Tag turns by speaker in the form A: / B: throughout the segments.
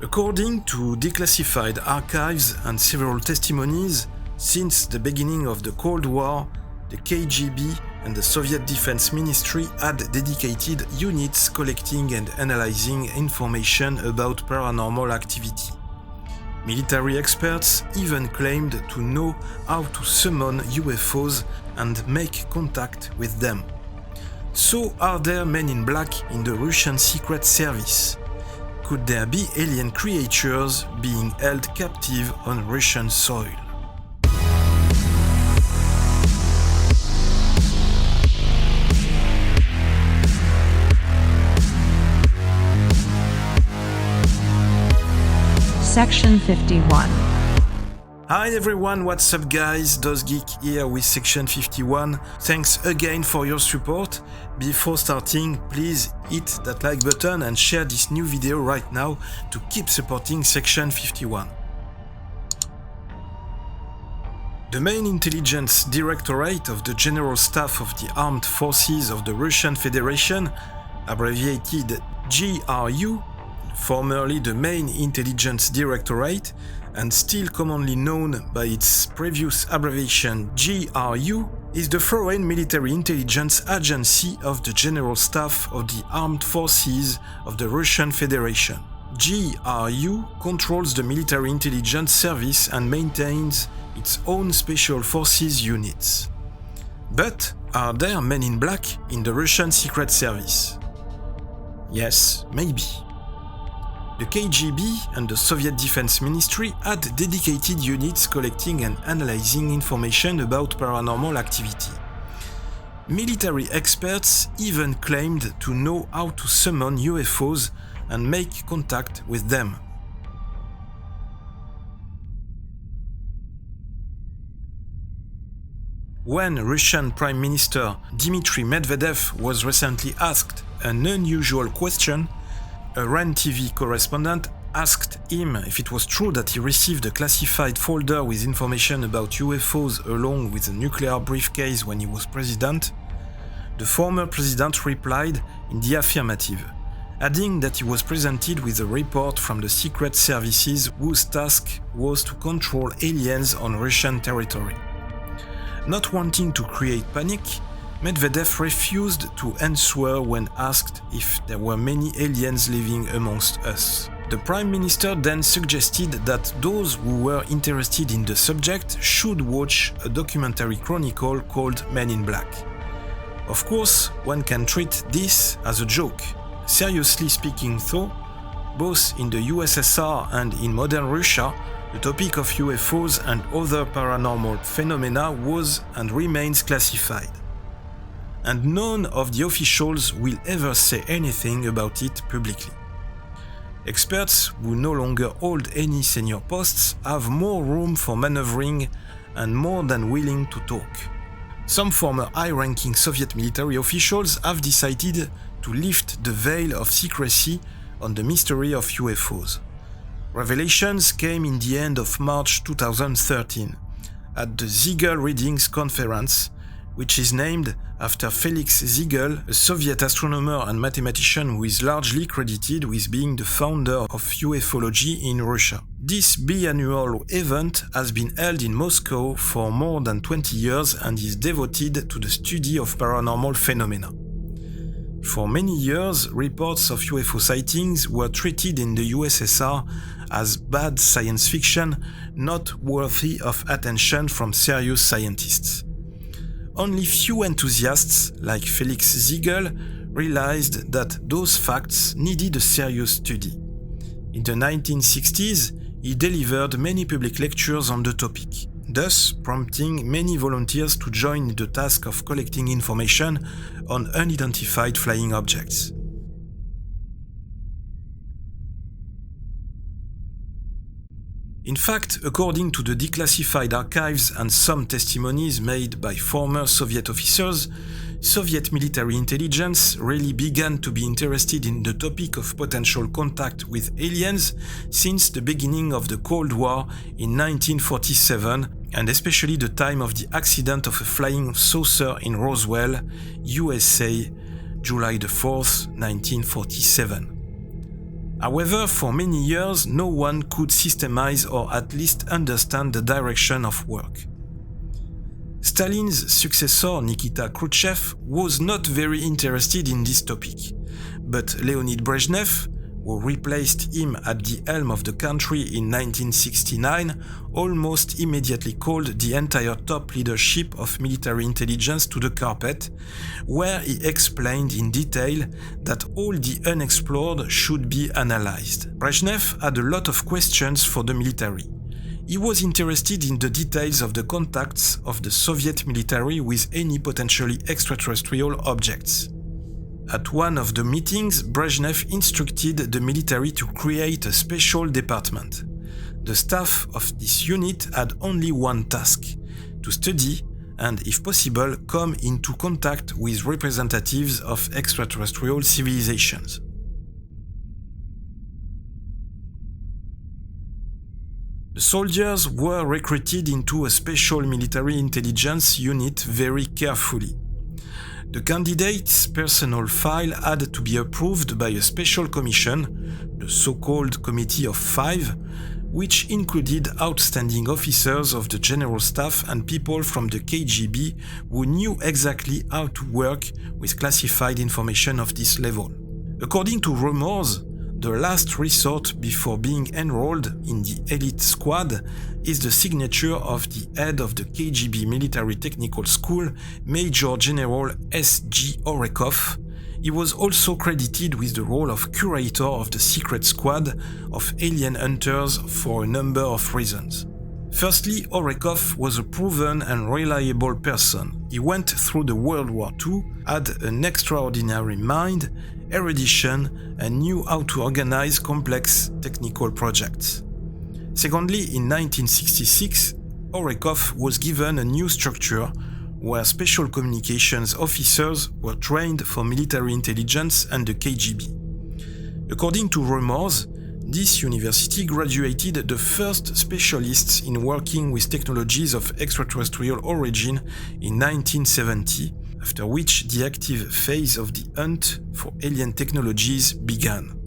A: According to declassified archives and several testimonies, since the beginning of the Cold War, the KGB and the Soviet Defense Ministry had dedicated units collecting and analyzing information about paranormal activity. Military experts even claimed to know how to summon UFOs and make contact with them. So are there men in black in the Russian Secret Service? Could there be alien creatures being held captive on Russian soil?
B: Section 51.
A: Hi everyone, what's up guys? DozGeek here with Section 51. Thanks again for your support. Before starting, please hit that like button and share this new video right now to keep supporting Section 51. The main intelligence directorate of the General Staff of the Armed Forces of the Russian Federation, abbreviated GRU, formerly the main intelligence directorate, and still commonly known by its previous abbreviation GRU, is the Foreign Military Intelligence Agency of the General Staff of the Armed Forces of the Russian Federation. GRU controls the military intelligence service and maintains its own special forces units. But are there men in black in the Russian Secret Service? Yes, maybe. The KGB and the Soviet Defense Ministry had dedicated units collecting and analyzing information about paranormal activity. Military experts even claimed to know how to summon UFOs and make contact with them. When Russian Prime Minister Dmitry Medvedev was recently asked an unusual question, a RAN TV correspondent asked him if it was true that he received a classified folder with information about UFOs along with a nuclear briefcase when he was president. The former president replied in the affirmative, adding that he was presented with a report from the secret services whose task was to control aliens on Russian territory. Not wanting to create panic, Medvedev refused to answer when asked if there were many aliens living amongst us. The Prime Minister then suggested that those who were interested in the subject should watch a documentary chronicle called Men in Black. Of course, one can treat this as a joke. Seriously speaking though, both in the USSR and in modern Russia, the topic of UFOs and other paranormal phenomena was and remains classified. And none of the officials will ever say anything about it publicly. Experts who no longer hold any senior posts have more room for maneuvering and more than willing to talk. Some former high-ranking Soviet military officials have decided to lift the veil of secrecy on the mystery of UFOs. Revelations came in the end of March 2013 at the Ziegel Readings Conference, which is named after Felix Ziegel, a Soviet astronomer and mathematician who is largely credited with being the founder of ufology in Russia. This biannual event has been held in Moscow for more than 20 years and is devoted to the study of paranormal phenomena. For many years, reports of UFO sightings were treated in the USSR as bad science fiction, not worthy of attention from serious scientists. Only few enthusiasts, like Felix Ziegel, realized that those facts needed a serious study. In the 1960s, he delivered many public lectures on the topic, thus prompting many volunteers to join the task of collecting information on unidentified flying objects. In fact, according to the declassified archives and some testimonies made by former Soviet officers, Soviet military intelligence really began to be interested in the topic of potential contact with aliens since the beginning of the Cold War in 1947, and especially the time of the accident of a flying saucer in Roswell, USA, July 4, 1947. However, for many years, no one could systemize or at least understand the direction of work. Stalin's successor, Nikita Khrushchev, was not very interested in this topic, but Leonid Brezhnev, who replaced him at the helm of the country in 1969, almost immediately called the entire top leadership of military intelligence to the carpet, where he explained in detail that all the unexplored should be analyzed. Brezhnev had a lot of questions for the military. He was interested in the details of the contacts of the Soviet military with any potentially extraterrestrial objects. At one of the meetings, Brezhnev instructed the military to create a special department. The staff of this unit had only one task: to study and, if possible, come into contact with representatives of extraterrestrial civilizations. The soldiers were recruited into a special military intelligence unit very carefully. The candidate's personal file had to be approved by a special commission, the so-called Committee of Five, which included outstanding officers of the General Staff and people from the KGB who knew exactly how to work with classified information of this level. According to rumors, the last resort before being enrolled in the elite squad is the signature of the head of the KGB Military Technical School, Major General S.G. Orekov. He was also credited with the role of curator of the secret squad of alien hunters for a number of reasons. Firstly, Orekov was a proven and reliable person. He went through the World War II, had an extraordinary mind, erudition, and knew how to organize complex technical projects. Secondly, in 1966, Orekov was given a new structure where special communications officers were trained for military intelligence and the KGB. According to rumors, this university graduated the first specialists in working with technologies of extraterrestrial origin in 1970, after which the active phase of the hunt for alien technologies began.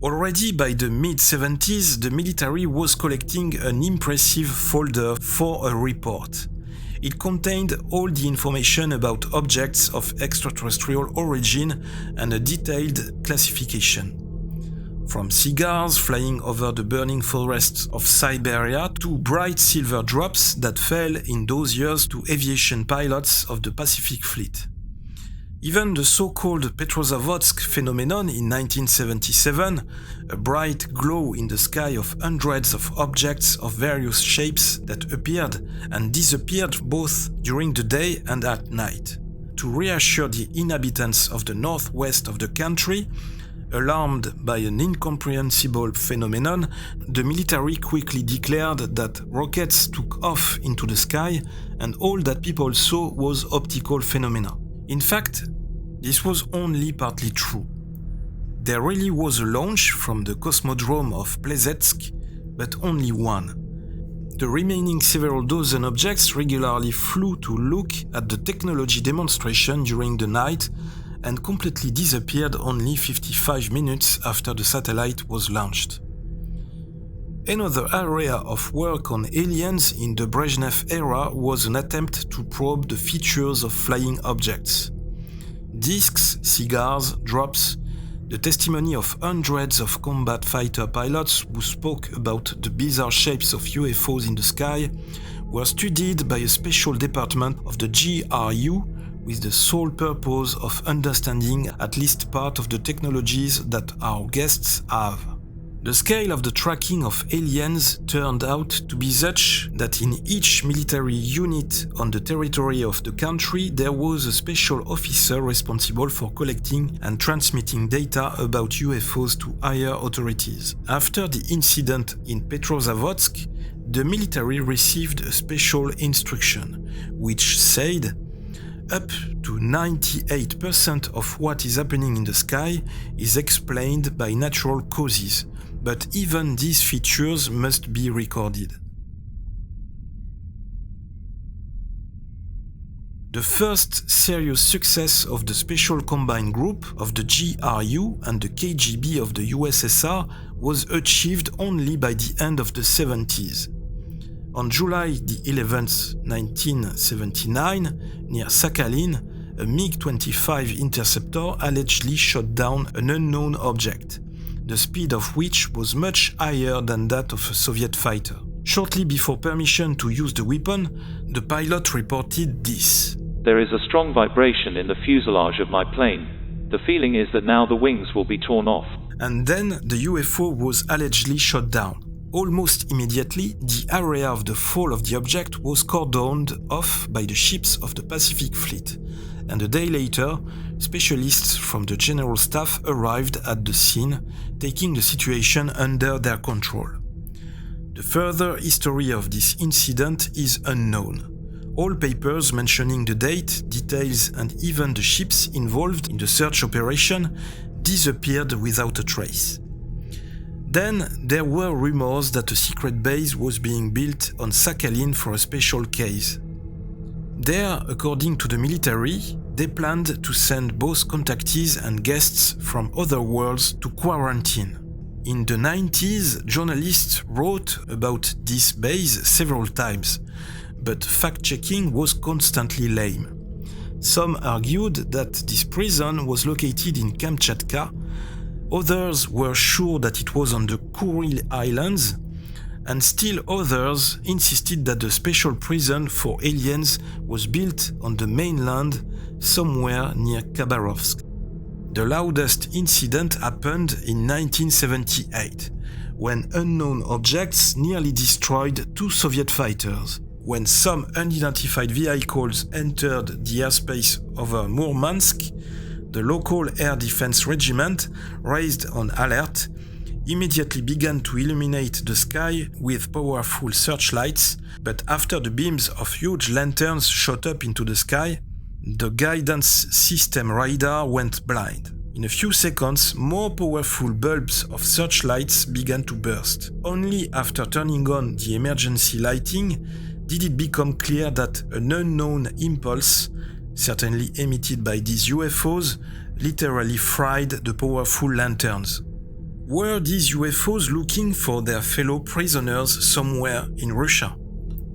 A: Already by the mid-70s, the military was collecting an impressive folder for a report. It contained all the information about objects of extraterrestrial origin and a detailed classification. From cigars flying over the burning forests of Siberia to bright silver drops that fell in those years to aviation pilots of the Pacific Fleet. Even the so-called Petrozavodsk phenomenon in 1977, a bright glow in the sky of hundreds of objects of various shapes that appeared and disappeared both during the day and at night. To reassure the inhabitants of the northwest of the country, alarmed by an incomprehensible phenomenon, the military quickly declared that rockets took off into the sky and all that people saw was optical phenomena. In fact, this was only partly true. There really was a launch from the cosmodrome of Plesetsk, but only one. The remaining several dozen objects regularly flew to look at the technology demonstration during the night and completely disappeared only 55 minutes after the satellite was launched. Another area of work on aliens in the Brezhnev era was an attempt to probe the features of flying objects. Discs, cigars, drops, the testimony of hundreds of combat fighter pilots who spoke about the bizarre shapes of UFOs in the sky were studied by a special department of the GRU with the sole purpose of understanding at least part of the technologies that our guests have. The scale of the tracking of aliens turned out to be such that in each military unit on the territory of the country there was a special officer responsible for collecting and transmitting data about UFOs to higher authorities. After the incident in Petrozavodsk, the military received a special instruction, which said, up to 98% of what is happening in the sky is explained by natural causes, but even these features must be recorded. The first serious success of the Special Combined Group of the GRU and the KGB of the USSR was achieved only by the end of the 70s. On July the 11th, 1979, near Sakhalin, a MiG-25 interceptor allegedly shot down an unknown object, the speed of which was much higher than that of a Soviet fighter. Shortly before permission to use the weapon, the pilot reported this.
C: There is a strong vibration in the fuselage of my plane. The feeling is that now the wings will be torn off.
A: And then the UFO was allegedly shot down. Almost immediately, the area of the fall of the object was cordoned off by the ships of the Pacific Fleet, and a day later, specialists from the General Staff arrived at the scene, taking the situation under their control. The further history of this incident is unknown. All papers mentioning the date, details, and even the ships involved in the search operation disappeared without a trace. Then there were rumors that a secret base was being built on Sakhalin for a special case. There, according to the military, they planned to send both contactees and guests from other worlds to quarantine. In the 90s, journalists wrote about this base several times, but fact-checking was constantly lame. Some argued that this prison was located in Kamchatka, others were sure that it was on the Kuril Islands, and still others insisted that the special prison for aliens was built on the mainland somewhere near Khabarovsk. The loudest incident happened in 1978, when unknown objects nearly destroyed 2 Soviet fighters. When some unidentified vehicles entered the airspace over Murmansk, the local air defense regiment, raised on alert, immediately began to illuminate the sky with powerful searchlights, but after the beams of huge lanterns shot up into the sky, the guidance system radar went blind. In a few seconds, more powerful bulbs of searchlights began to burst. Only after turning on the emergency lighting did it become clear that an unknown impulse, certainly emitted by these UFOs, literally fried the powerful lanterns. Were these UFOs looking for their fellow prisoners somewhere in Russia?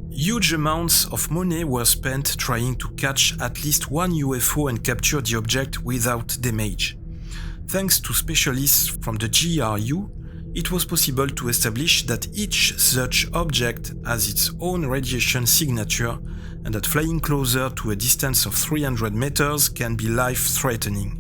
A: Huge amounts of money were spent trying to catch at least one UFO and capture the object without damage. Thanks to specialists from the GRU, it was possible to establish that each such object has its own radiation signature and that flying closer to a distance of 300 meters can be life-threatening.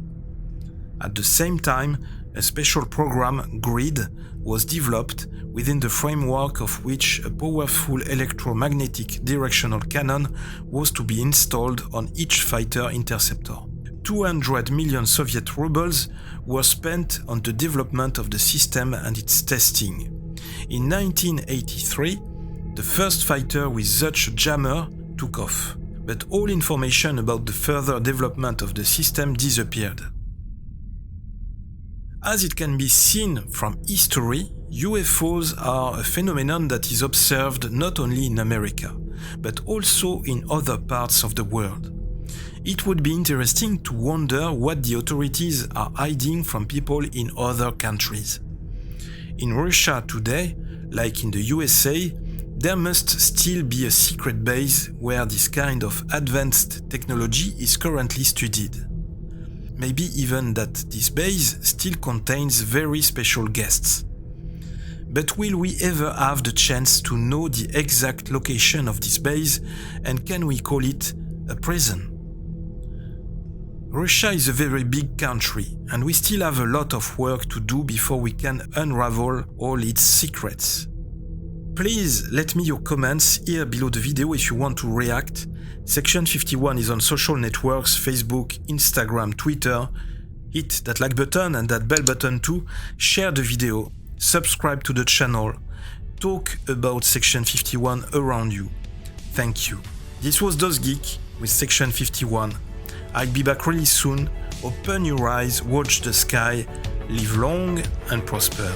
A: At the same time, a special program, GRID, was developed within the framework of which a powerful electromagnetic directional cannon was to be installed on each fighter interceptor. 200 million Soviet rubles were spent on the development of the system and its testing. In 1983, the first fighter with such a jammer took off, but all information about the further development of the system disappeared. As it can be seen from history, UFOs are a phenomenon that is observed not only in America, but also in other parts of the world. It would be interesting to wonder what the authorities are hiding from people in other countries. In Russia today, like in the USA, there must still be a secret base where this kind of advanced technology is currently studied. Maybe even that this base still contains very special guests. But will we ever have the chance to know the exact location of this base, and can we call it a prison? Russia is a very big country, and we still have a lot of work to do before we can unravel all its secrets. Please let me your comments here below the video if you want to react. Section 51 is on social networks, Facebook, Instagram, Twitter. Hit that like button and that bell button too. Share the video, subscribe to the channel, talk about Section 51 around you. Thank you. This was DozGeek with Section 51. I'll be back really soon. Open your eyes, watch the sky, live long and prosper.